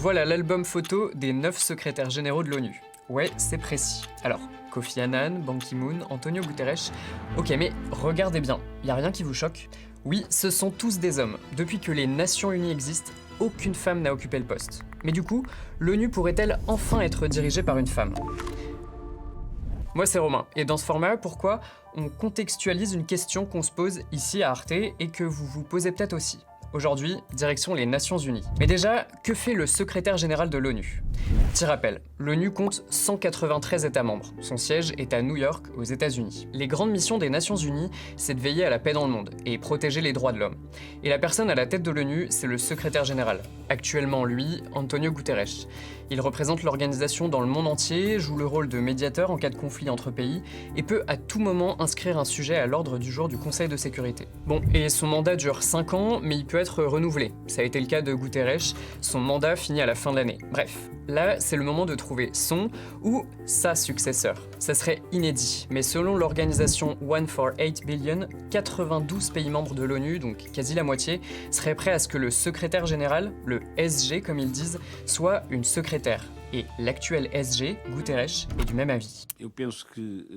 Voilà l'album photo des 9 secrétaires généraux de l'ONU. Ouais, c'est précis. Alors, Kofi Annan, Ban Ki-moon, Antonio Guterres... Ok, mais regardez bien, y a rien qui vous choque? Oui, ce sont tous des hommes. Depuis que les Nations Unies existent, aucune femme n'a occupé le poste. Mais du coup, l'ONU pourrait-elle enfin être dirigée par une femme? Moi c'est Romain, et dans ce format, pourquoi on contextualise une question qu'on se pose ici à Arte et que vous vous posez peut-être aussi. Aujourd'hui, direction les Nations Unies. Mais déjà, que fait le secrétaire général de l'ONU? Petit rappel, l'ONU compte 193 États membres. Son siège est à New York, aux États-Unis. Les grandes missions des Nations Unies, c'est de veiller à la paix dans le monde et protéger les droits de l'homme. Et la personne à la tête de l'ONU, c'est le secrétaire général. Actuellement, lui, Antonio Guterres. Il représente l'organisation dans le monde entier, joue le rôle de médiateur en cas de conflit entre pays et peut à tout moment inscrire un sujet à l'ordre du jour du Conseil de sécurité. Bon, et son mandat dure 5 ans, mais il peut être renouvelé. Ça a été le cas de Guterres, son mandat finit à la fin de l'année. Bref, là, c'est le moment de trouver son ou sa successeur. Ça serait inédit, mais selon l'organisation One for 8 Billion, 92 pays membres de l'ONU, donc quasi la moitié, seraient prêts à ce que le secrétaire général, le SG comme ils disent, soit une secrétaire. Et l'actuel SG, Guterres, est du même avis.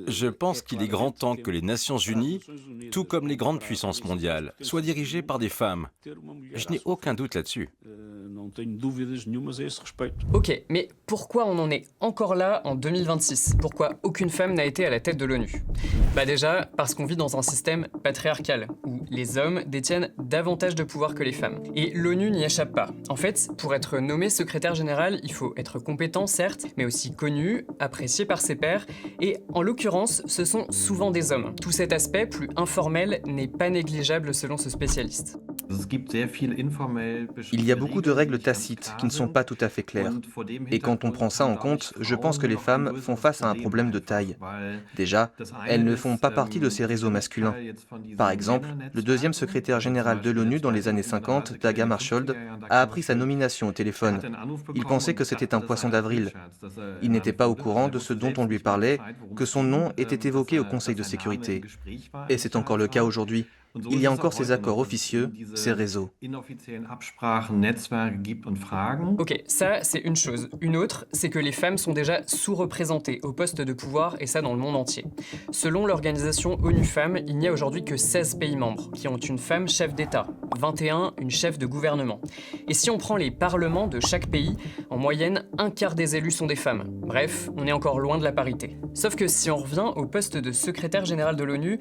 Je pense qu'il est grand temps que les Nations Unies, tout comme les grandes puissances mondiales, soient dirigées par des femmes. Je n'ai aucun doute là-dessus. Ok, mais pourquoi on en est encore là en 2026? Pourquoi aucune femme n'a été à la tête de l'ONU? Bah déjà, parce qu'on vit dans un système patriarcal, où les hommes détiennent davantage de pouvoir que les femmes. Et l'ONU n'y échappe pas. En fait, pour être nommé secrétaire général, il faut être compétent, certes, mais aussi connu, apprécié par ses pairs, et en l'occurrence, ce sont souvent des hommes. Tout cet aspect, plus informel, n'est pas négligeable selon ce spécialiste. Il y a beaucoup de règles tacites qui ne sont pas tout à fait claires. Et quand on prend ça en compte, je pense que les femmes font face à un problème de taille. Déjà, elles ne font pas partie de ces réseaux masculins. Par exemple, le deuxième secrétaire général de l'ONU dans les années 50, Dag Hammarskjöld, a appris sa nomination au téléphone. Il pensait que c'était un poisson d'avril. Il n'était pas au courant de ce dont on lui parlait, que son nom était évoqué au Conseil de sécurité. Et c'est encore le cas aujourd'hui. Il y a encore ces accords officieux, ces réseaux. Ok, ça c'est une chose. Une autre, c'est que les femmes sont déjà sous-représentées au poste de pouvoir, et ça dans le monde entier. Selon l'organisation ONU Femmes, il n'y a aujourd'hui que 16 pays membres qui ont une femme chef d'État, 21 une chef de gouvernement. Et si on prend les parlements de chaque pays, en moyenne, un quart des élus sont des femmes. Bref, on est encore loin de la parité. Sauf que si on revient au poste de secrétaire général de l'ONU,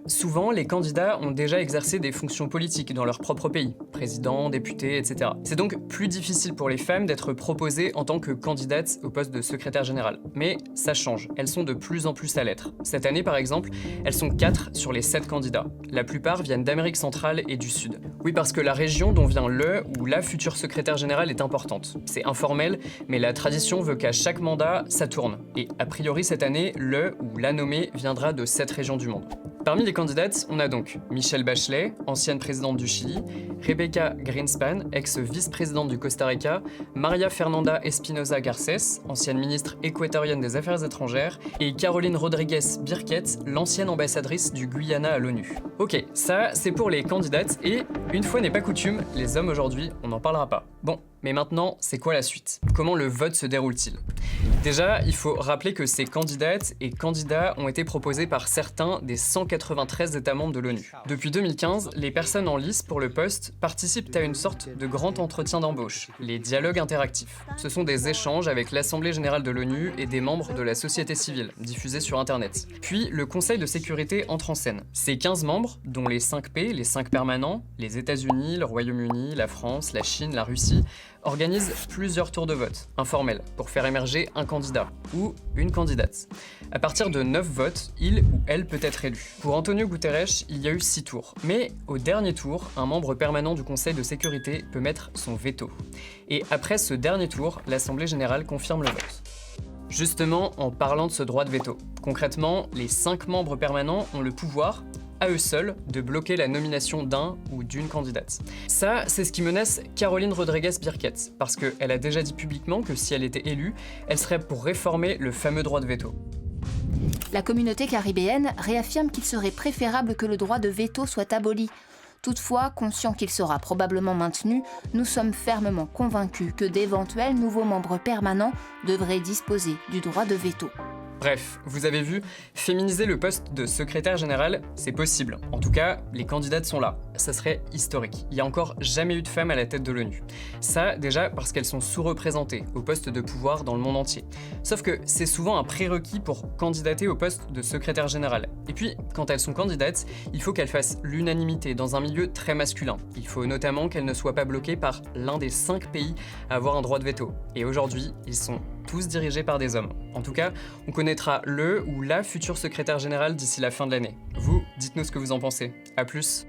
souvent les candidats ont déjà exercé des fonctions politiques dans leur propre pays, président, député, etc. C'est donc plus difficile pour les femmes d'être proposées en tant que candidates au poste de secrétaire général. Mais ça change, elles sont de plus en plus à l'être. Cette année par exemple, elles sont 4 sur les 7 candidats. La plupart viennent d'Amérique centrale et du Sud. Oui, parce que la région dont vient le ou la future secrétaire générale est importante. C'est informel, mais la tradition veut qu'à chaque mandat, ça tourne. Et a priori cette année, le ou la nommée viendra de cette région du monde. Parmi les candidates, on a donc Michelle Bachelet, ancienne présidente du Chili, Rebecca Greenspan, ex-vice-présidente du Costa Rica, Maria Fernanda Espinosa Garcés, ancienne ministre équatorienne des Affaires étrangères, et Caroline Rodriguez Birquet, l'ancienne ambassadrice du Guyana à l'ONU. Ok, ça c'est pour les candidates, et une fois n'est pas coutume, les hommes aujourd'hui, on n'en parlera pas. Bon, mais maintenant, c'est quoi la suite? Comment le vote se déroule-t-il? Déjà, il faut rappeler que ces candidates et candidats ont été proposés par certains des 193 États membres de l'ONU. Depuis 2015, les personnes en lice pour le poste participent à une sorte de grand entretien d'embauche, les dialogues interactifs. Ce sont des échanges avec l'Assemblée générale de l'ONU et des membres de la société civile, diffusés sur Internet. Puis, le Conseil de sécurité entre en scène. Ces 15 membres, dont les 5 P, les 5 permanents, les États-Unis, le Royaume-Uni, la France, la Chine, la Russie, organise plusieurs tours de vote, informels, pour faire émerger un candidat, ou une candidate. À partir de 9 votes, il ou elle peut être élu. Pour Antonio Guterres, il y a eu 6 tours. Mais au dernier tour, un membre permanent du Conseil de sécurité peut mettre son veto. Et après ce dernier tour, l'Assemblée générale confirme le vote. Justement, en parlant de ce droit de veto, concrètement, les 5 membres permanents ont le pouvoir, à eux seuls, de bloquer la nomination d'un ou d'une candidate. Ça, c'est ce qui menace Caroline Rodriguez Birquet, parce qu'elle a déjà dit publiquement que si elle était élue, elle serait pour réformer le fameux droit de veto. La communauté caribéenne réaffirme qu'il serait préférable que le droit de veto soit aboli. Toutefois, conscients qu'il sera probablement maintenu, nous sommes fermement convaincus que d'éventuels nouveaux membres permanents devraient disposer du droit de veto. Bref, vous avez vu, féminiser le poste de secrétaire général, c'est possible. En tout cas, les candidates sont là. Ça serait historique. Il n'y a encore jamais eu de femme à la tête de l'ONU. Ça, déjà, parce qu'elles sont sous-représentées au poste de pouvoir dans le monde entier. Sauf que c'est souvent un prérequis pour candidater au poste de secrétaire général. Et puis, quand elles sont candidates, il faut qu'elles fassent l'unanimité dans un milieu très masculin. Il faut notamment qu'elles ne soient pas bloquées par l'un des 5 pays à avoir un droit de veto. Et aujourd'hui, ils sont tous dirigés par des hommes. En tout cas, on connaîtra le ou la future secrétaire générale d'ici la fin de l'année. Vous, dites-nous ce que vous en pensez. À plus.